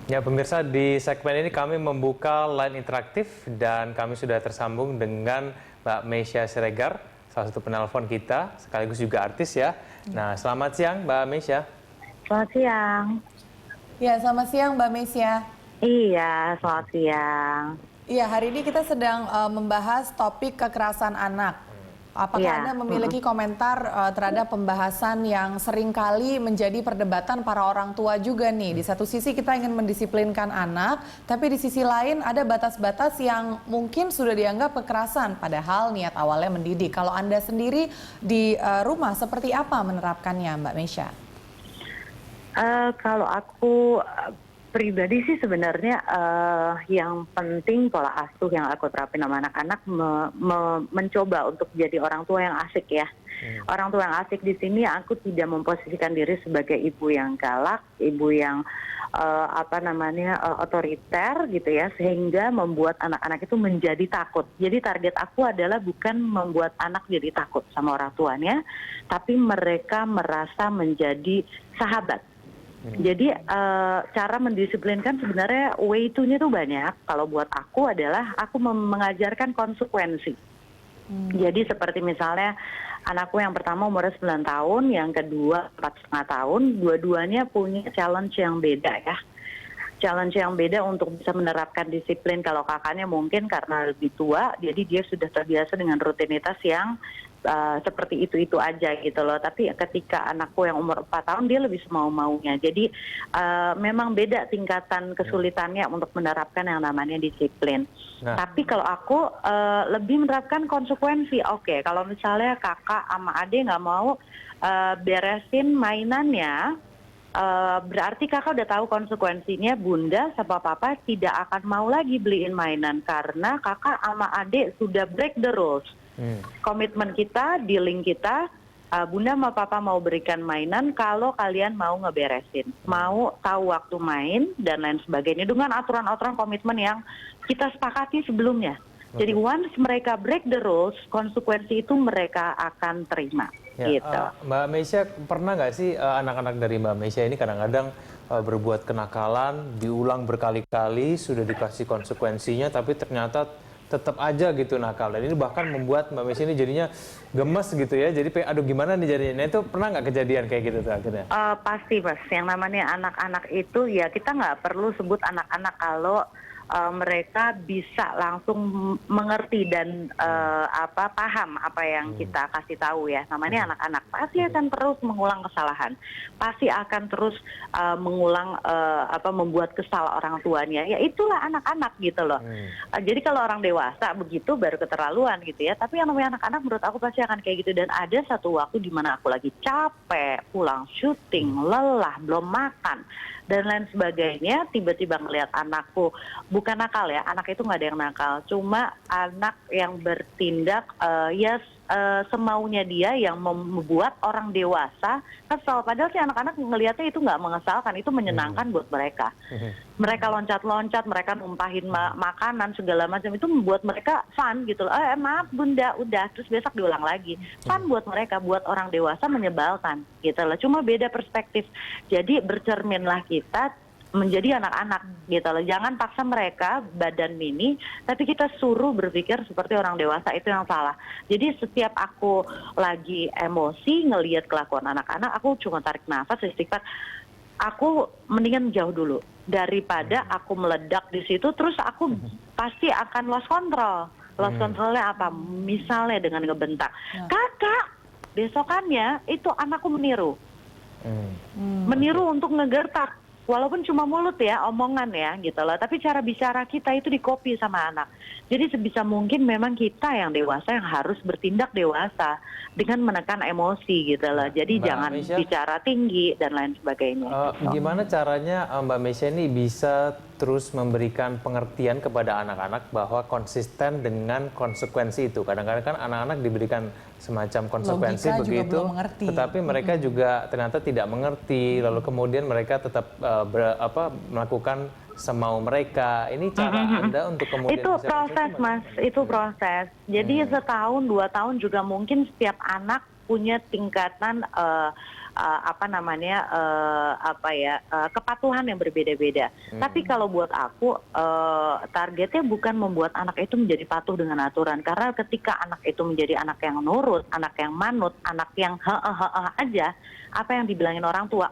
Ya, pemirsa, di segmen ini kami membuka line interaktif dan kami sudah tersambung dengan Mbak Meisya Siregar, salah satu penelpon kita, sekaligus juga artis ya. Nah, selamat siang Mbak Meisya. Selamat siang. Ya, selamat siang Mbak Meisya. Iya, selamat siang. Iya, hari ini kita sedang membahas topik kekerasan anak. Apakah Iya. Anda memiliki komentar terhadap pembahasan yang seringkali menjadi perdebatan para orang tua juga nih? Di satu sisi kita ingin mendisiplinkan anak, tapi di sisi lain ada batas-batas yang mungkin sudah dianggap kekerasan, padahal niat awalnya mendidik. Kalau Anda sendiri di rumah seperti apa menerapkannya, Mbak Meisya? Kalau aku pribadi sih sebenarnya yang penting pola asuh yang aku terapin sama anak-anak mencoba untuk jadi orang tua yang asik ya. Orang tua yang asik di sini aku tidak memposisikan diri sebagai ibu yang galak, ibu yang otoriter gitu ya, sehingga membuat anak-anak itu menjadi takut. Jadi target aku adalah bukan membuat anak jadi takut sama orang tuanya, tapi mereka merasa menjadi sahabat. Jadi cara mendisiplinkan sebenarnya way to-nya tuh banyak. Kalau buat aku adalah aku mengajarkan konsekuensi. Jadi seperti misalnya anakku yang pertama umurnya 9 tahun, yang kedua 4,5 tahun, dua-duanya punya challenge yang beda ya. Challenge yang beda untuk bisa menerapkan disiplin. Kalau kakaknya mungkin karena lebih tua, jadi dia sudah terbiasa dengan rutinitas yang seperti itu aja gitu loh. Tapi ketika anakku yang umur 4 tahun, dia lebih semau-maunya. Jadi memang beda tingkatan kesulitannya untuk menerapkan yang namanya disiplin. Tapi kalau aku lebih menerapkan konsekuensi. Oke, kalau misalnya kakak sama adik nggak mau beresin mainannya, berarti kakak udah tahu konsekuensinya. Bunda sama papa tidak akan mau lagi beliin mainan karena kakak sama adik sudah break the rules. Komitmen kita, dealing kita, bunda sama papa mau berikan mainan kalau kalian mau ngeberesin, mau tahu waktu main dan lain sebagainya dengan aturan-aturan komitmen yang kita sepakati sebelumnya. Jadi once mereka break the rules, konsekuensi itu mereka akan terima. Ya, Gitu. Mbak Meisya, pernah nggak sih anak-anak dari Mbak Meisya ini kadang-kadang berbuat kenakalan, diulang berkali-kali, sudah dikasih konsekuensinya, tapi ternyata tetap aja gitu nakal. Dan ini bahkan membuat Mbak Meisya ini jadinya gemes gitu ya. Jadi aduh gimana nih jadinya. Nah, itu pernah nggak kejadian kayak gitu tuh akhirnya? Pasti Mas, yang namanya anak-anak itu ya kita nggak perlu sebut anak-anak kalau mereka bisa langsung mengerti dan paham apa yang kita kasih tahu ya. Namanya anak-anak pasti akan terus mengulang kesalahan, pasti akan terus mengulang membuat kesal orang tuanya. Ya itulah anak-anak gitu loh. Jadi kalau orang dewasa begitu baru keterlaluan gitu ya. Tapi yang namanya anak-anak menurut aku pasti akan kayak gitu. Dan ada satu waktu di mana aku lagi capek, pulang syuting, lelah, belum makan dan lain sebagainya, tiba-tiba ngelihat anakku, bukan nakal ya, anak itu nggak ada yang nakal, cuma anak yang bertindak semaunya dia yang membuat orang dewasa kesal. Padahal sih anak-anak ngelihatnya itu nggak mengesalkan, itu menyenangkan buat mereka. Mereka loncat-loncat, mereka numpahin makanan segala macam, itu membuat mereka fun gitu loh. Maaf bunda, udah, terus besok diulang lagi. Fun buat mereka, buat orang dewasa menyebalkan gitu loh. Cuma beda perspektif. Jadi bercerminlah kita menjadi anak-anak gitu loh. Jangan paksa mereka badan mini, tapi kita suruh berpikir seperti orang dewasa, itu yang salah. Jadi setiap aku lagi emosi ngelihat kelakuan anak-anak, aku cuma tarik nafas, istighfar. Aku mendingan jauh dulu daripada aku meledak di situ, terus aku pasti akan lost control. Lost controlnya apa? Misalnya dengan ngebentak, kakak, besokannya itu anakku meniru. Meniru untuk ngegertak. Walaupun cuma mulut ya, omongan ya gitu loh. Tapi cara bicara kita itu dikopi sama anak. Jadi sebisa mungkin memang kita yang dewasa yang harus bertindak dewasa dengan menekan emosi gitu loh. Jadi Mbak jangan Meisya, bicara tinggi dan lain sebagainya. Gitu. Gimana caranya Mbak Meisya ini bisa terus memberikan pengertian kepada anak-anak bahwa konsisten dengan konsekuensi itu. Kadang-kadang kan anak-anak diberikan semacam konsekuensi Logika juga begitu, belum mengerti. tetapi mereka juga ternyata tidak mengerti, lalu kemudian mereka tetap melakukan semau mereka. Ini cara Anda untuk kemudian Itu bisa proses Mas, itu proses. Jadi setahun 2 tahun juga mungkin setiap anak punya tingkatan kepatuhan yang berbeda-beda. Tapi kalau buat aku targetnya bukan membuat anak itu menjadi patuh dengan aturan, karena ketika anak itu menjadi anak yang nurut, anak yang manut, anak yang aja, apa yang dibilangin orang tua,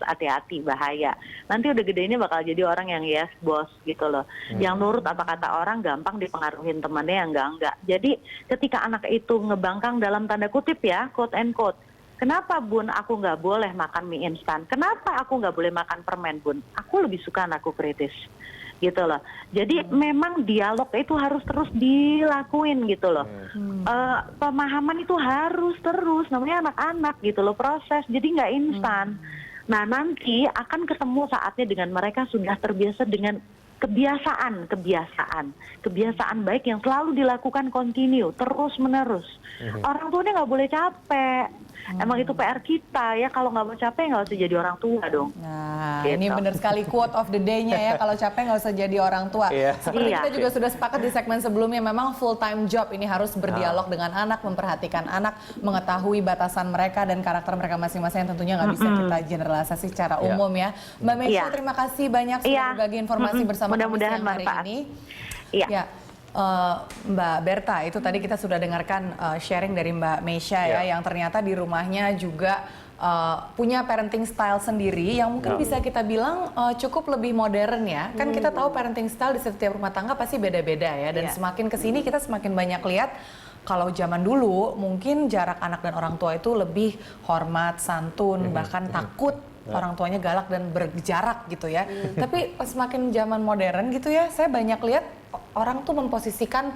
hati-hati bahaya. Nanti udah gede ini bakal jadi orang yang yes bos gitu loh. Yang nurut apa kata orang gampang dipengaruhin temannya yang enggak. Jadi ketika anak itu ngebangkang dalam tanda kutip ya, quote and quote, kenapa bun aku nggak boleh makan mie instan? Kenapa aku nggak boleh makan permen bun? Aku lebih suka anakku kritis. Gitu loh. Jadi memang dialog itu harus terus dilakuin gitu loh. Pemahaman itu harus terus, namanya anak-anak gitu loh, proses. Jadi nggak instan. Nah nanti akan ketemu saatnya dengan mereka sudah terbiasa dengan kebiasaan baik yang selalu dilakukan kontinu, terus menerus. Orang tuanya nggak boleh capek. Emang itu PR kita ya, kalau nggak mau capek nggak usah jadi orang tua dong. Nah, Gitu. ini benar sekali quote of the day-nya ya, kalau capek nggak usah jadi orang tua. Seperti kita juga sudah sepakat di segmen sebelumnya, memang full time job ini harus berdialog dengan anak, memperhatikan anak, mengetahui batasan mereka dan karakter mereka masing-masing yang tentunya nggak bisa kita generalisasi secara umum ya. Mbak Meisha, terima kasih banyak sudah berbagi informasi bersama kami siang hari ini. Ya. Mbak Berta, itu tadi kita sudah dengarkan sharing dari Mbak Meisha ya, yang ternyata di rumahnya juga punya parenting style sendiri yang mungkin bisa kita bilang cukup lebih modern ya. Kan kita tahu parenting style di setiap rumah tangga pasti beda-beda ya, dan semakin kesini kita semakin banyak lihat kalau zaman dulu mungkin jarak anak dan orang tua itu lebih hormat, santun, bahkan takut orang tuanya galak dan berjarak gitu ya. Tapi semakin zaman modern gitu ya, saya banyak lihat orang tuh memposisikan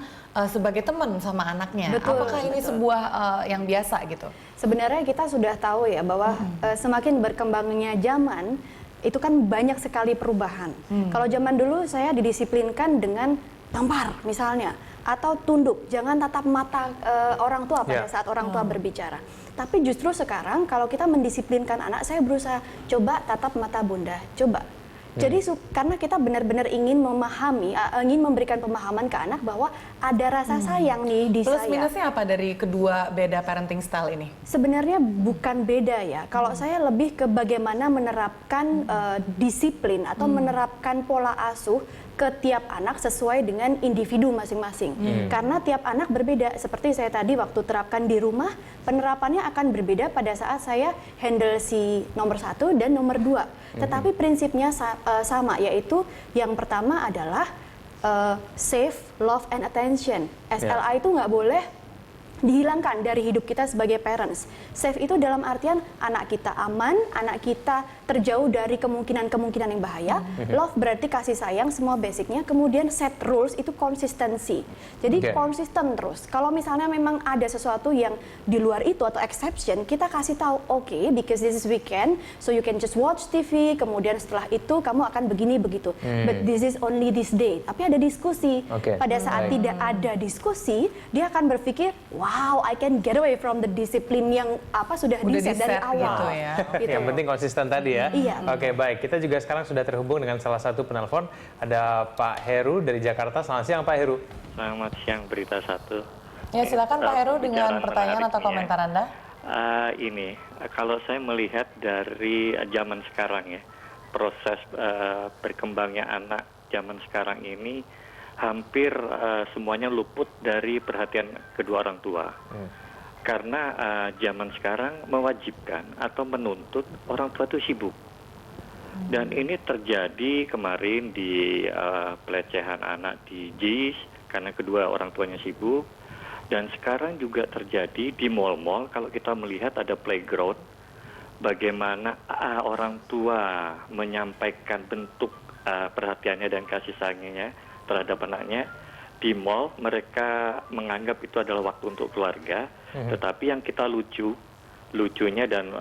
sebagai teman sama anaknya. Betul, apakah ini sebuah yang biasa gitu? Sebenarnya kita sudah tahu ya bahwa semakin berkembangnya zaman, itu kan banyak sekali perubahan. Kalau zaman dulu saya didisiplinkan dengan tampar misalnya, atau tunduk, jangan tatap mata orang tua pada saat orang tua berbicara. Tapi justru sekarang kalau kita mendisiplinkan anak, saya berusaha coba tatap mata bunda, coba. Jadi karena kita benar-benar ingin memahami, ingin memberikan pemahaman ke anak bahwa ada rasa sayang nih di Plus saya. minusnya apa dari kedua beda parenting style ini? Sebenarnya bukan beda ya. Kalau saya lebih ke bagaimana menerapkan disiplin atau menerapkan pola asuh ke tiap anak sesuai dengan individu masing-masing. Karena tiap anak berbeda. Seperti saya tadi waktu terapkan di rumah, penerapannya akan berbeda pada saat saya handle si nomor 1 dan nomor 2. Tetapi prinsipnya sama, yaitu yang pertama adalah safe, love, and attention. SLA itu nggak boleh dihilangkan dari hidup kita sebagai parents. Safe itu dalam artian anak kita aman, anak kita terjauh dari kemungkinan-kemungkinan yang bahaya. Love berarti kasih sayang, semua basicnya. Kemudian set rules itu konsistensi. Jadi konsisten terus. Kalau misalnya memang ada sesuatu yang di luar itu atau exception, kita kasih tahu, okay, because this is weekend, so you can just watch TV. Kemudian setelah itu kamu akan begini begitu. But this is only this day. Tapi ada diskusi. Pada saat tidak ada diskusi, dia akan berpikir, wow, I can get away from the discipline yang sudah di-set dari awal. Gitu ya. Gitu. Yang penting konsisten tadi ya. Iya. Oke, baik. Kita juga sekarang sudah terhubung dengan salah satu penelpon. Ada Pak Heru dari Jakarta. Selamat siang Pak Heru. Selamat siang, Berita Satu. Ya, silakan Pak Heru dengan pertanyaan atau komentar Anda. Kalau saya melihat dari zaman sekarang ya, proses berkembangnya anak zaman sekarang ini hampir semuanya luput dari perhatian kedua orang tua. Karena zaman sekarang mewajibkan atau menuntut orang tua itu sibuk. Dan ini terjadi kemarin di pelecehan anak di JIS karena kedua orang tuanya sibuk. Dan sekarang juga terjadi di mal-mal, kalau kita melihat ada playground, bagaimana orang tua menyampaikan bentuk perhatiannya dan kasih sayangnya terhadap anaknya. Di mall mereka menganggap itu adalah waktu untuk keluarga, tetapi yang kita lucunya dan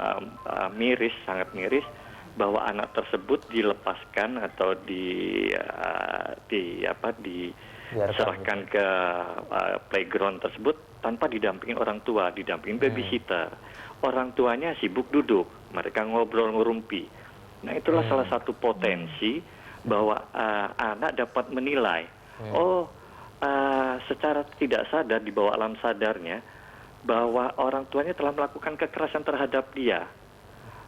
miris, sangat miris, bahwa anak tersebut dilepaskan atau diserahkan ke playground tersebut tanpa didampingin orang tua, didampingin babysitter. Orang tuanya sibuk duduk, mereka ngobrol ngerumpi. Nah, itulah salah satu potensi bahwa anak dapat menilai, secara tidak sadar di bawah alam sadarnya bahwa orang tuanya telah melakukan kekerasan terhadap dia.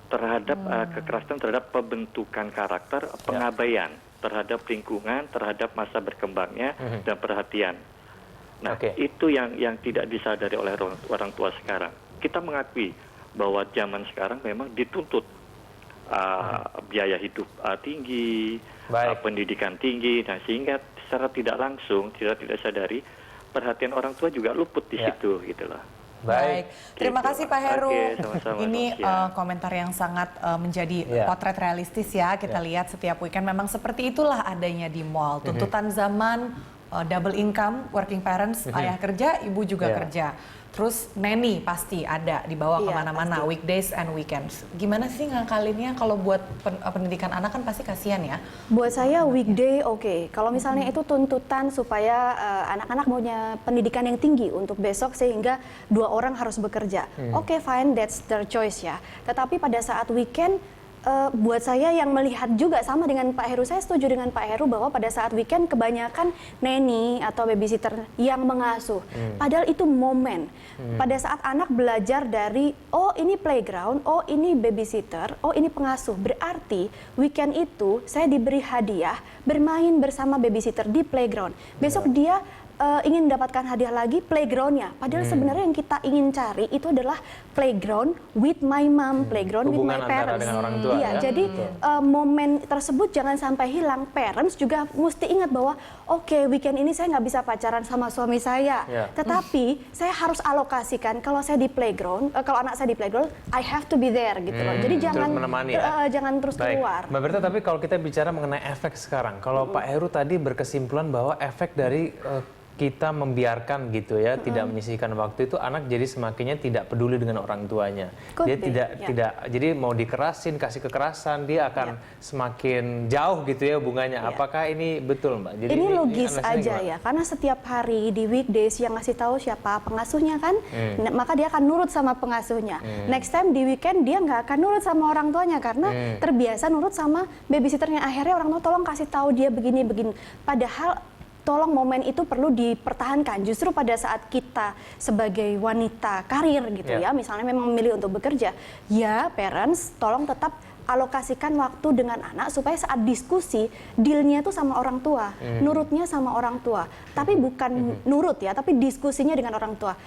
terhadap kekerasan terhadap pembentukan karakter, pengabaian terhadap lingkungan, terhadap masa berkembangnya dan perhatian. Nah, itu yang tidak disadari oleh orang tua sekarang. Kita mengakui bahwa zaman sekarang memang dituntut biaya hidup tinggi, pendidikan tinggi, nah sehingga secara tidak langsung, tidak sadari, perhatian orang tua juga luput di situ, gitu loh. Baik, terima kasih Pak Heru. Sama-sama, ini komentar yang sangat menjadi potret realistis ya. Kita lihat setiap weekend memang seperti itulah adanya di mall. Tuntutan zaman, double income, working parents, ayah kerja, ibu juga kerja. Terus nanny pasti ada dibawa kemana-mana, weekdays and weekends. Gimana sih ngakalinnya kalau buat pendidikan anak kan pasti kasihan ya? Buat saya weekday oke. Kalau misalnya itu tuntutan supaya anak-anak punya pendidikan yang tinggi untuk besok sehingga 2 orang harus bekerja. Oke, fine, that's their choice ya. Tetapi pada saat weekend, buat saya yang melihat juga sama dengan Pak Heru, saya setuju dengan Pak Heru bahwa pada saat weekend kebanyakan nanny atau babysitter yang mengasuh. Padahal itu momen. Pada saat anak belajar dari, oh ini playground, oh ini babysitter, oh ini pengasuh. Berarti weekend itu saya diberi hadiah bermain bersama babysitter di playground. Besok dia ingin mendapatkan hadiah lagi playgroundnya. Padahal sebenarnya yang kita ingin cari itu adalah playground with my mom, playground hubungan with my parents. Dengan orang tua, iya, jadi momen tersebut jangan sampai hilang. Parents juga mesti ingat bahwa oke, weekend ini saya nggak bisa pacaran sama suami saya, tetapi saya harus alokasikan kalau saya di playground, kalau anak saya di playground, I have to be there gitu loh. Jadi jangan menemani, jangan terus keluar. Mbak Berta, tapi kalau kita bicara mengenai efek sekarang, kalau Pak Heru tadi berkesimpulan bahwa efek dari kita membiarkan gitu ya, tidak menyisihkan waktu itu, anak jadi semakinnya tidak peduli dengan orang tuanya. Dia tidak jadi mau dikerasin, kasih kekerasan, dia akan semakin jauh gitu ya hubungannya. Apakah ini betul, Mbak? Jadi ini logis aja ya, karena setiap hari di weekdays yang ngasih tahu siapa pengasuhnya kan, maka dia akan nurut sama pengasuhnya. Next time di weekend dia nggak akan nurut sama orang tuanya karena terbiasa nurut sama babysitternya. Akhirnya orang tua tolong kasih tahu dia begini-begini. Padahal tolong momen itu perlu dipertahankan. Justru pada saat kita sebagai wanita karir gitu ya, misalnya memang memilih untuk bekerja, ya parents tolong tetap alokasikan waktu dengan anak supaya saat diskusi dealnya itu sama orang tua, nurutnya sama orang tua. Tapi bukan nurut ya, tapi diskusinya dengan orang tua.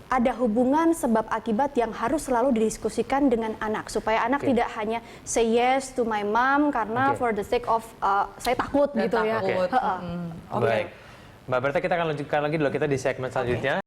Ada hubungan sebab akibat yang harus selalu didiskusikan dengan anak supaya anak tidak hanya say yes to my mom karena for the sake of saya takut gitu ya. Baik, Mbak Berta, kita akan lanjutkan lagi dulu kita di segmen selanjutnya.